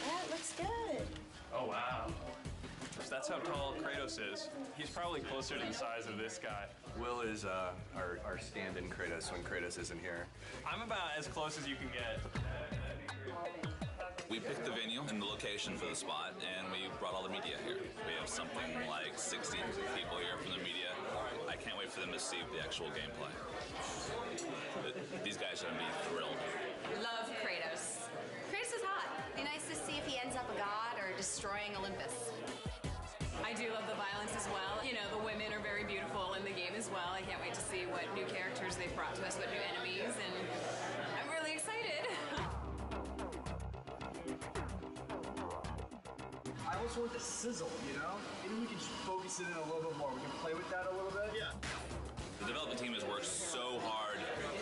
That looks good. Oh, wow. That's how tall Kratos is. He's probably closer to the size of this guy. Will is our stand-in Kratos when Kratos isn't here. I'm about as close as you can get. We picked the venue and the location for the spot, and we brought all the media here. We have something like 60 people here from the media. I can't wait for them to see the actual gameplay. These guys are going to be thrilled. Love Kratos. Kratos is hot. Be nice to see if he ends up a god or destroying Olympus. I do love the violence as well. You know, the women are very beautiful in the game as well. I can't wait to see what new characters they've brought to us, what new enemies, and I'm really excited. I also want the sizzle, you know? Maybe we can just focus it in a little bit more. We can play with that a little bit. Yeah. The development team has worked so hard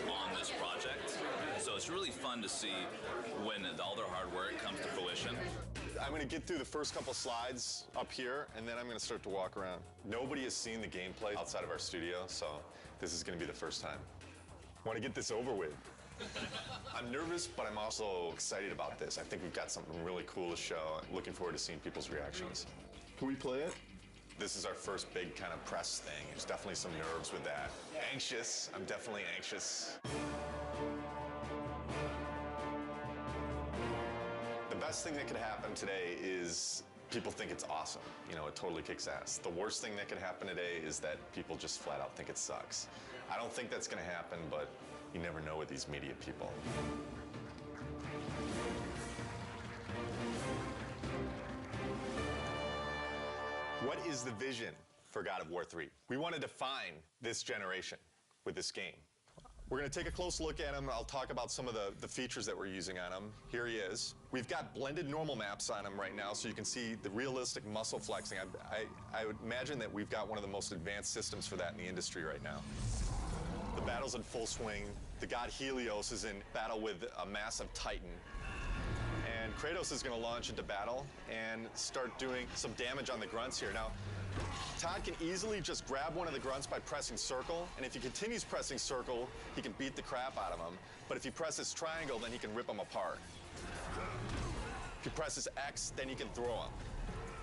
on this project, so it's really fun to see when all their hard work comes to fruition. I'm going to get through the first couple slides up here, and then I'm going to start to walk around. Nobody has seen the gameplay outside of our studio, so this is going to be the first time. I want to get this over with. I'm nervous, but I'm also excited about this. I think we've got something really cool to show. I'm looking forward to seeing people's reactions. Can we play it? This is our first big kind of press thing. There's definitely some nerves with that. Anxious. I'm definitely anxious. The best thing that could happen today is people think it's awesome. You know, it totally kicks ass. The worst thing that could happen today is that people just flat out think it sucks. I don't think that's going to happen, but you never know with these media people. What is the vision for God of War 3? We want to define this generation with this game. We're going to take a close look at him. I'll talk about some of the features that we're using on him. Here he is. We've got blended normal maps on him right now, so you can see the realistic muscle flexing. I would imagine that we've got one of the most advanced systems for that in the industry right now. The battle's in full swing. The god Helios is in battle with a massive Titan. And Kratos is going to launch into battle and start doing some damage on the grunts here. Now, Todd can easily just grab one of the grunts by pressing circle, and if he continues pressing circle, he can beat the crap out of him. But if he presses triangle, then he can rip them apart. If he presses X, then he can throw them.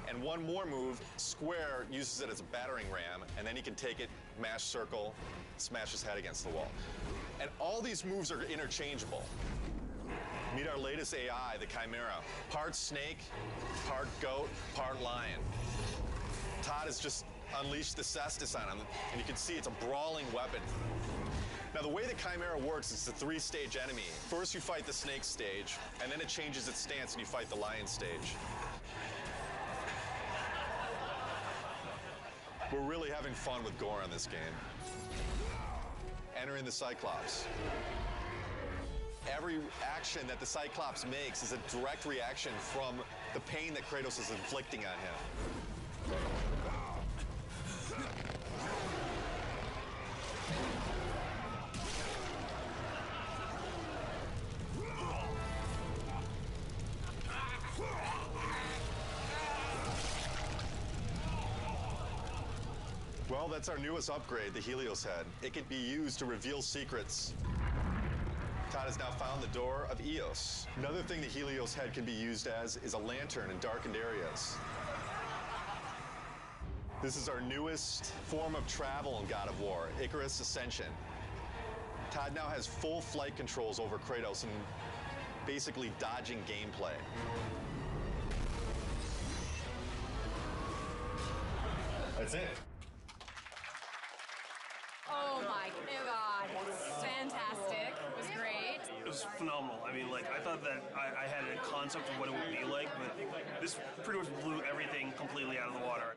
And one more move, square, uses it as a battering ram, and then he can take it, mash circle, smash his head against the wall. And all these moves are interchangeable. Meet our latest AI, the Chimera. Part snake, part goat, part lion. Todd has just unleashed the cestus on him, and you can see it's a brawling weapon. Now, the way the Chimera works is it's a 3-stage enemy. First, you fight the snake stage, and then it changes its stance, and you fight the lion stage. We're really having fun with gore on this game. Entering the Cyclops. Every action that the Cyclops makes is a direct reaction from the pain that Kratos is inflicting on him. Well, that's our newest upgrade, the Helios head. It can be used to reveal secrets. Todd has now found the door of Eos. Another thing the Helios head can be used as is a lantern in darkened areas. This is our newest form of travel in God of War, Icarus Ascension. Todd now has full flight controls over Kratos and basically dodging gameplay. That's it. Oh my God, fantastic. It was great. It was phenomenal. I mean, like, I thought that I had a concept of what it would be like, but this pretty much blew everything completely out of the water.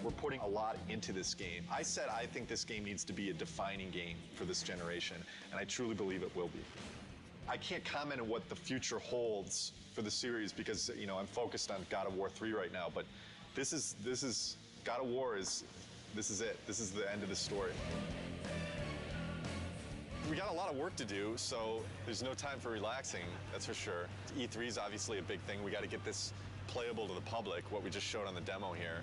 We're putting a lot into this game. I said I think this game needs to be a defining game for this generation, and I truly believe it will be. I can't comment on what the future holds for the series because, you know, I'm focused on God of War 3 right now, but this is God of War this is it. This is the end of the story. We got a lot of work to do, so there's no time for relaxing, that's for sure. E3 is obviously a big thing. We got to get this playable to the public, what we just showed on the demo here.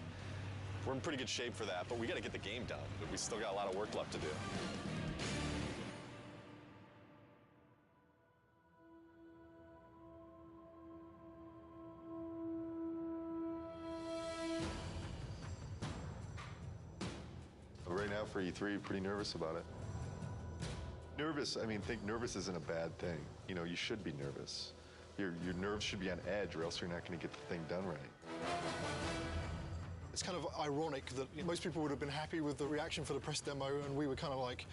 We're in pretty good shape for that, but we got to get the game done. We still got a lot of work left to do. Right now for E3, pretty nervous about it. Nervous, I mean, think nervous isn't a bad thing. You know, you should be nervous. Your nerves should be on edge or else you're not going to get the thing done right. It's kind of ironic that most people would have been happy with the reaction for the press demo and we were kind of like,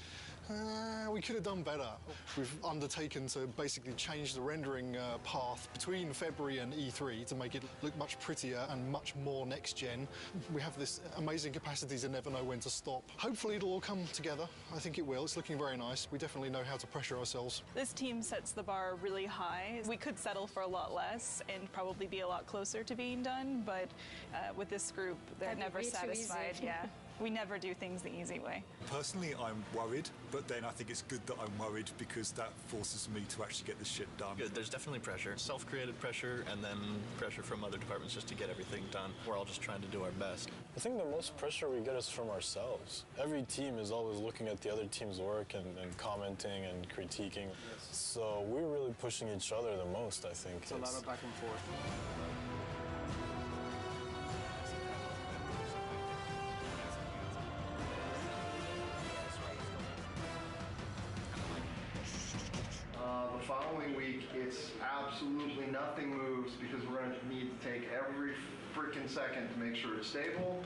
We could have done better. We've undertaken to basically change the rendering path between February and E3 to make it look much prettier and much more next-gen. We have this amazing capacity to never know when to stop. Hopefully it'll all come together. I think it will. It's looking very nice. We definitely know how to pressure ourselves. This team sets the bar really high. We could settle for a lot less and probably be a lot closer to being done, but with this group, they're never satisfied. Yeah. We never do things the easy way. Personally, I'm worried, but then I think it's good that I'm worried because that forces me to actually get this shit done. Good. There's definitely pressure, self-created pressure, and then pressure from other departments just to get everything done. We're all just trying to do our best. I think the most pressure we get is from ourselves. Every team is always looking at the other team's work and commenting and critiquing. So we're really pushing each other the most, I think. It's a lot of back and forth. The following week, it's absolutely nothing moves because we're going to need to take every freaking second to make sure it's stable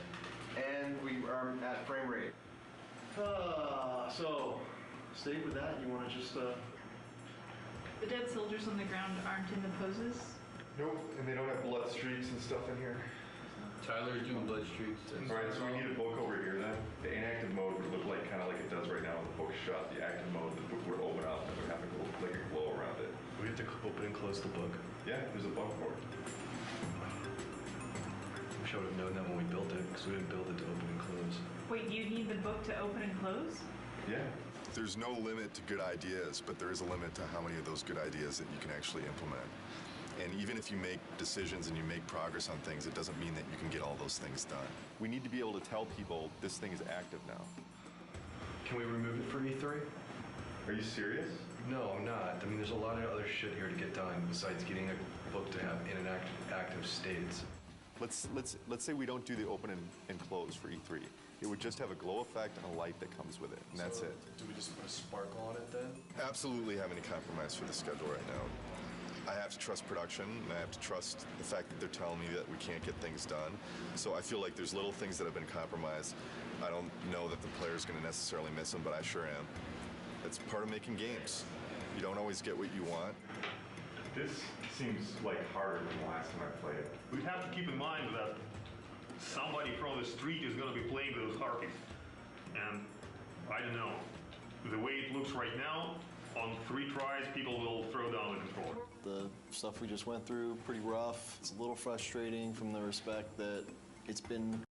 and we are at frame rate. So, stay with that. You want to just... The dead soldiers on the ground aren't in the poses? Nope, and they don't have blood streaks and stuff in here. Tyler's doing blood streaks. Alright, so we need a book over here then. The inactive mode would look like kind of like it does right now when the book's shut. The active mode, the book would open up and it would have like a glow around it. We have to open and close the book. Yeah, there's a book for it. Wish I would have known that when we built it, because we didn't build it to open and close. Wait, you need the book to open and close? Yeah. There's no limit to good ideas, but there is a limit to how many of those good ideas that you can actually implement. And even if you make decisions and you make progress on things, it doesn't mean that you can get all those things done. We need to be able to tell people this thing is active now. Can we remove it for E3? Are you serious? No, I'm not. I mean, there's a lot of other shit here to get done besides getting a book to have in an active states. Let's say we don't do the open and close for E3. It would just have a glow effect and a light that comes with it, and that's it. Do we just put a sparkle on it then? Absolutely have any compromise for the schedule right now. I have to trust production, and I have to trust the fact that they're telling me that we can't get things done. So I feel like there's little things that have been compromised. I don't know that the player's going to necessarily miss them, but I sure am. It's part of making games. You don't always get what you want. This seems like harder than the last time I played it. We have to keep in mind that somebody from the street is going to be playing those harpies. And I don't know, the way it looks right now, on 3 tries, people will throw down the controller. The stuff we just went through, pretty rough. It's a little frustrating from the respect that it's been